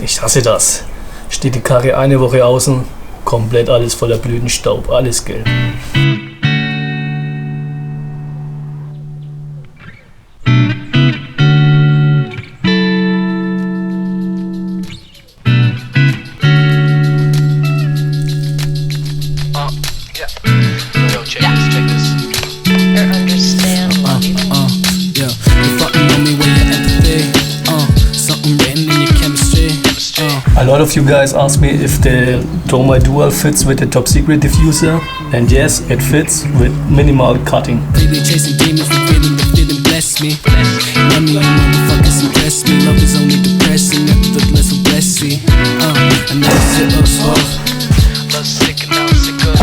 Ich hasse das. Steht die Karre eine Woche außen, komplett alles voller Blütenstaub, alles gelb. A lot of you guys asked me if the TOMEI DUAL fits with the top secret diffuser, and yes, it fits with minimal cutting. Really chasing demons, the feeling bless me. One million motherfuckers impress me. Love is only depressing, nevertheless will bless me. I never sit up soft. Love sick and now sick up.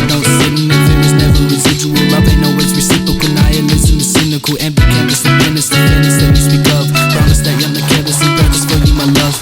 Don't sit in it, there is never residual. Love ain't always reciprocal. Nihilism is cynical. Empty canvas, the finish that you speak of. Promise that you're not careless and practice for you, my love.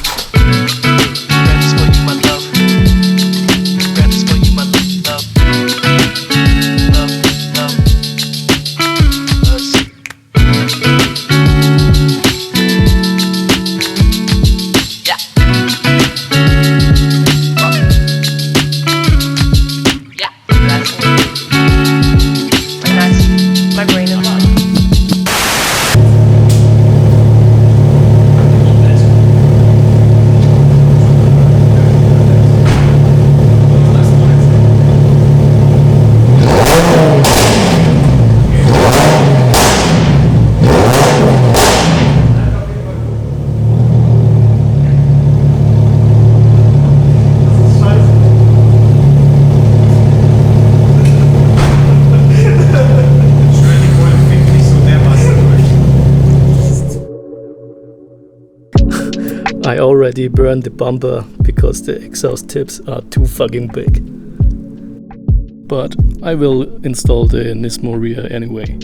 I already burned the bumper because the exhaust tips are too fucking big. But I will install the OSMO rear anyway.